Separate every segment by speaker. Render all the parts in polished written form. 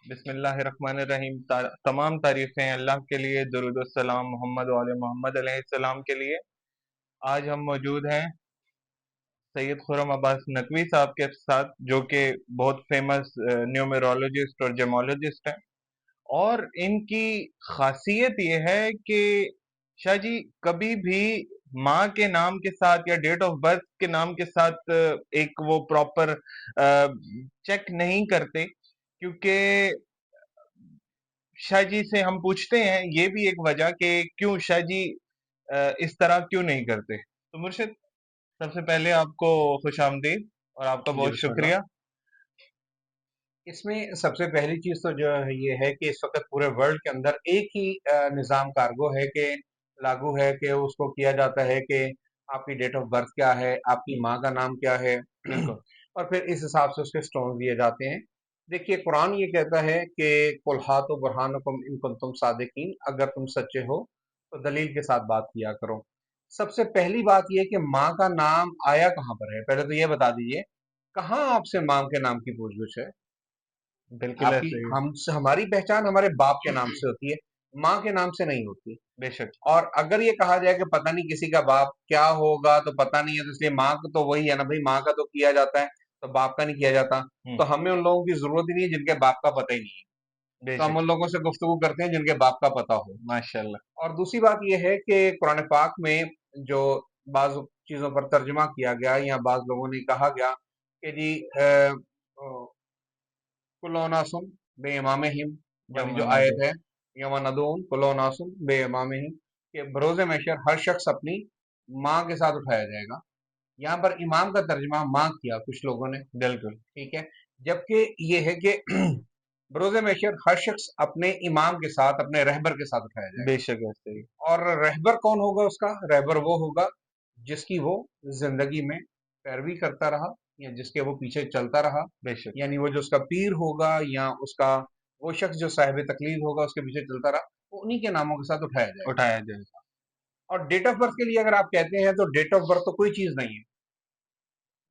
Speaker 1: बिस्मिल्लाहिर्रहमानिर्रहीम। तमाम तारीफ़ें अल्लाह के लिए, दुरूद व सलाम मोहम्मद व आले मोहम्मद अलैहिस्सलाम के लिए। आज हम मौजूद हैं सैयद खुर्रम अब्बास नकवी साहब के साथ, जो कि बहुत फेमस न्यूमेरोलॉजिस्ट और जेमोलॉजिस्ट हैं। और इनकी खासियत ये है कि शाह जी कभी भी माँ के नाम के साथ या डेट ऑफ बर्थ के नाम के साथ एक वो प्रॉपर चेक नहीं करते, क्योंकि शाह जी से हम पूछते हैं ये भी एक वजह कि क्यों शाह जी इस तरह क्यों नहीं करते। तो मुर्शिद, सबसे पहले आपको खुशामदीद और आपका
Speaker 2: जी
Speaker 1: बहुत
Speaker 2: बिस्मिल्लाह।
Speaker 1: शुक्रिया।
Speaker 2: इसमें सबसे पहली चीज तो जो है ये है कि इस वक्त पूरे वर्ल्ड के अंदर एक ही निज़ाम कार्गो है कि लागू है कि उसको किया जाता है कि आपकी डेट ऑफ बर्थ क्या है, आपकी माँ का नाम क्या है
Speaker 1: बिल्कुल।
Speaker 2: और फिर इस हिसाब से उसके स्टोन दिए जाते हैं। देखिए कुरान ये कहता है कि कुल हातो बुरहानुकुम इन कुंतुम सादिकीन, अगर तुम सच्चे हो तो दलील के साथ बात किया करो। सबसे पहली बात ये कि माँ का नाम आया कहाँ पर है, पहले तो ये बता दीजिए कहाँ आपसे माँ के नाम की पूछ है।
Speaker 1: बिल्कुल
Speaker 2: आपकी
Speaker 1: ऐसे ही।
Speaker 2: हमसे हमारी पहचान हमारे बाप के नाम से होती है, माँ के नाम से नहीं होती।
Speaker 1: बेशक।
Speaker 2: और अगर ये कहा जाए कि पता नहीं किसी का बाप क्या होगा तो पता नहीं है, तो इसलिए माँ का तो वही है ना भाई, माँ का तो किया जाता है तो बाप का नहीं किया जाता। तो
Speaker 1: हम्म।
Speaker 2: हमें उन लोगों की जरूरत ही नहीं है जिनके बाप का पता ही नहीं है। तो हम
Speaker 1: बेशक।
Speaker 2: उन लोगों से गुफ्तगू करते हैं जिनके बाप का पता हो।
Speaker 1: माशाल्लाह।
Speaker 2: और दूसरी बात यह है कि कुरान पाक में जो बाज चीजों पर तर्जुमा किया गया या बाज लोगों ने कहा गया कि जी कुल्लुनासुम बेइमामिहिम वाली जो
Speaker 1: यमन
Speaker 2: आयत
Speaker 1: दो।
Speaker 2: है, यमनदून कुल्लुनासुम बेइमामिहिम, कि बरोज़ महशर हर शख्स अपनी माँ के साथ उठाया जाएगा। यहाँ पर इमाम का तर्जुमा माँ किया कुछ लोगों ने,
Speaker 1: बिल्कुल।
Speaker 2: ठीक है। जबकि ये है कि बरोज़ महशर हर शख्स अपने इमाम के साथ, अपने रहबर के साथ उठाया जाएगा।
Speaker 1: बेशक ऐसे ही।
Speaker 2: और रहबर कौन होगा उसका? रहबर वो होगा जिसकी वो जिंदगी में पैरवी करता रहा या जिसके वो पीछे चलता रहा।
Speaker 1: बेशक।
Speaker 2: यानी वो जो उसका पीर होगा या उसका वो शख्स जो साहिब तकलीफ होगा उसके पीछे चलता रहा, वो उन्हीं के नामों के साथ उठाया जाएगा।
Speaker 1: उठाया जाए।
Speaker 2: और डेट ऑफ बर्थ के लिए अगर आप कहते हैं तो डेट ऑफ बर्थ तो कोई चीज नहीं है।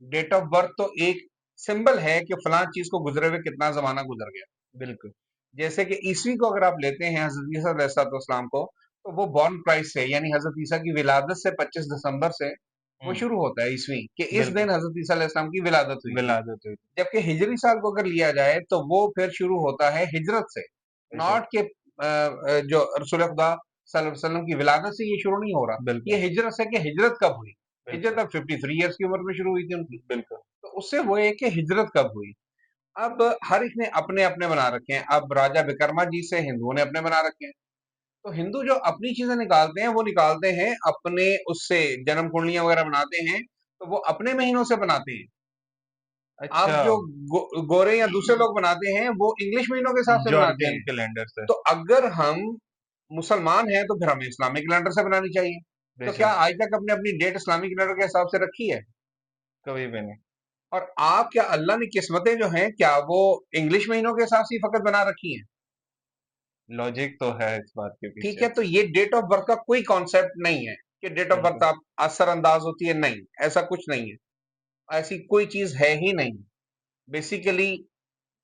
Speaker 2: डेट ऑफ बर्थ तो एक सिंबल है कि फलां चीज को गुजरे हुए कितना जमाना गुजर गया।
Speaker 1: बिल्कुल।
Speaker 2: जैसे कि ईसवी को अगर आप लेते हैं हजरत ईसा अलैहिस्सलाम को, तो वो बॉर्न प्राइस से यानी हजरत ईसा की विलादत से 25 दिसंबर से वो
Speaker 1: हम्म।
Speaker 2: शुरू होता है ईसवी, कि इस
Speaker 1: बिल्कुल।
Speaker 2: दिन हजरत ईसा अलैहिस्सलाम की विलादत हुई थी।
Speaker 1: विलादत हुई।
Speaker 2: जबकि हिजरी साल को अगर लिया जाए तो वो फिर शुरू होता है हिजरत से,
Speaker 1: बेशक।
Speaker 2: नॉट के जो रसूल खुदा सल्लल्लाहु अलैहि वसल्लम की विलादत से ये शुरू नहीं हो रहा। ये
Speaker 1: बिल्कुल।
Speaker 2: हिजरत से कि हिजरत कब हुई।
Speaker 1: बिल्कुल।
Speaker 2: हिजरत अब 53 ईयर्स की उम्र में शुरू हुई थी उनकी।
Speaker 1: बिल्कुल।
Speaker 2: तो उससे वो है कि हिजरत कब हुई। अब हर एक ने अपने अपने बना रखे हैं। अब राजा विक्रमा जी से हिंदुओं ने अपने बना रखे हैं। तो हिंदू जो अपनी चीजें निकालते हैं वो निकालते हैं अपने उससे, जन्म कुंडलियां वगैरह बनाते हैं तो वो अपने महीनों से बनाते हैं।
Speaker 1: अच्छा।
Speaker 2: अब जो गोरे या दूसरे लोग बनाते हैं वो इंग्लिश महीनों के हिसाब से बनाते
Speaker 1: जॉर्जियन
Speaker 2: हैं।
Speaker 1: कैलेंडर से।
Speaker 2: तो अगर हम मुसलमान हैं तो फिर हमें इस्लामिक कैलेंडर से बनानी चाहिए। तो क्या
Speaker 1: बेशक।
Speaker 2: आज तक अपने अपनी डेट इस्लामिक कैलेंडर के हिसाब से रखी है?
Speaker 1: कभी भी नहीं।
Speaker 2: और आप क्या, अल्लाह ने किस्मतें जो हैं क्या वो इंग्लिश महीनों के हिसाब से ही फकत बना रखी हैं?
Speaker 1: लॉजिक तो है इस बात के
Speaker 2: ठीक
Speaker 1: पीछे।
Speaker 2: है, तो ये डेट ऑफ बर्थ का कोई कॉन्सेप्ट नहीं है कि डेट ऑफ बर्थ
Speaker 1: बिल्कुल।
Speaker 2: आप असर अंदाज होती है, नहीं, ऐसा कुछ नहीं है। ऐसी कोई चीज है ही नहीं। बेसिकली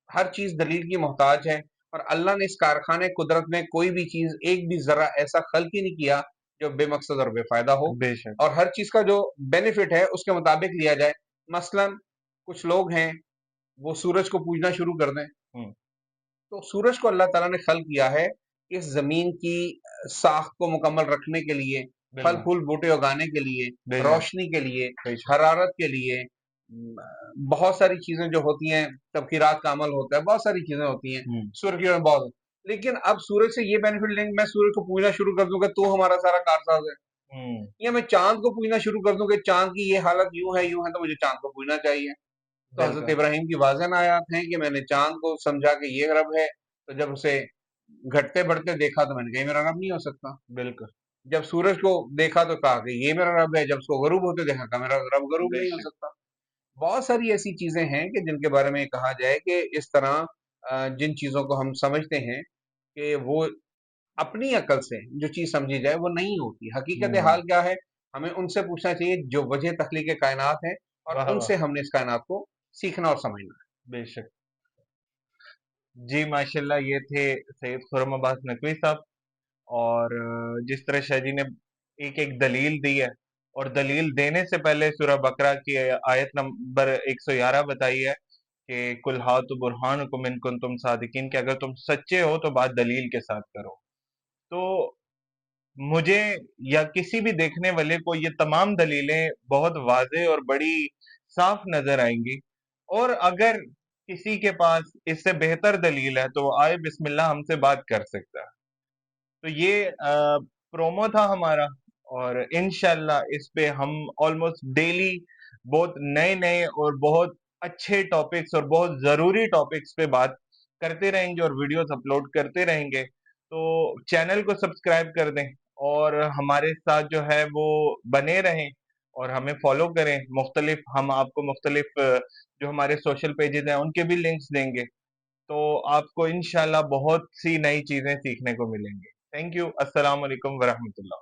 Speaker 2: हर चीज दलील की मोहताज है। और अल्लाह ने इस कारखाने कुदरत में कोई भी चीज एक भी जरा ऐसा खल्क ही नहीं किया जो बेमकसद और बेफायदा हो।
Speaker 1: बेशक।
Speaker 2: और हर चीज का जो बेनिफिट है उसके मुताबिक लिया जाए। मसलन कुछ लोग हैं वो सूरज को पूजना शुरू कर दें,
Speaker 1: हम्म।
Speaker 2: तो सूरज को अल्लाह ताला ने खल किया है इस जमीन की साख को मुकम्मल रखने के लिए, फल
Speaker 1: बिल्कुल।
Speaker 2: फूल बूटे उगाने के लिए,
Speaker 1: बेशक।
Speaker 2: रोशनी के लिए,
Speaker 1: बेशक।
Speaker 2: हरारत के लिए, बहुत सारी चीजें जो होती हैं, तबखीरात का अमल होता है, बहुत सारी चीजें होती हैं।
Speaker 1: हम्म।
Speaker 2: सूर्य की रोशनी बहुत, लेकिन अब सूरज से ये बेनिफिट लेंगे, मैं सूरज को पूजना शुरू कर दूंगा तो हमारा सारा कारसाज है,
Speaker 1: हम्म।
Speaker 2: या मैं चांद को पूजना शुरू कर दूंगा, चांद की ये हालत यूं है तो मुझे चांद को पूजना चाहिए। तो हजरत
Speaker 1: बिल्कुल।
Speaker 2: इब्राहिम की वाज़न आयात हैं कि मैंने चांद को समझा कि ये रब है, तो जब उसे घटते बढ़ते देखा तो मैंने कहा ये मेरा रब नहीं हो सकता।
Speaker 1: बिल्कुल।
Speaker 2: जब सूरज को देखा तो कहा कि ये मेरा रब है, जब उसको गरूब होते देखा कहा मेरा रब गरूब नहीं हो
Speaker 1: बेशक।
Speaker 2: सकता। बहुत सारी ऐसी चीजें हैं कि जिनके बारे में कहा जाए कि इस तरह जिन चीजों को हम समझते हैं कि वो अपनी अकल से जो चीज समझी जाए वो नहीं होती। हकीकत
Speaker 1: हम्म।
Speaker 2: हाल क्या है, हमें उनसे पूछना चाहिए जो वजह तख्लीक कायनात है, और
Speaker 1: वाह वाह।
Speaker 2: उनसे हमने इस कायनात को सीखना और समझना है।
Speaker 1: बेशक। जी माशाल्लाह, ये थे सैयद खुर्रम अब्बास नकवी साहब। और जिस तरह शाह जी ने एक एक दलील दी है, और दलील देने से पहले सूरह बकरा की आयत नंबर 111 बताई है कि कुल हातु बुरहानुकुम इन कुंतुम सादिकीन, कि अगर तुम सच्चे हो तो बात दलील के साथ करो। तो मुझे या किसी भी देखने वाले को ये तमाम दलीलें बहुत वाज़ेह और बड़ी साफ नज़र आएँगी। और अगर किसी के पास इससे बेहतर दलील है, तो वो आए बिस्मिल्लाह हमसे बात कर सकता है। तो ये प्रोमो था हमारा, और इंशाल्लाह इस पे हम ऑलमोस्ट डेली बहुत नए-नए और बहुत अच्छे टॉपिक्स और बहुत ज़रूरी टॉपिक्स पे बात करते रहेंगे और वीडियोस अपलोड करते रहेंगे। तो चैनल को सब्सक्राइब कर दें और हमारे साथ जो है वो बने रहें और हमें फॉलो करें। मुख्तलिफ हम आपको मुख्तलिफ जो हमारे सोशल पेजेस हैं उनके भी लिंक्स देंगे। तो आपको इंशाल्लाह बहुत सी नई चीजें सीखने को मिलेंगी। Thank you. अस्सलाम वालेकुम वरहमतुल्लाह।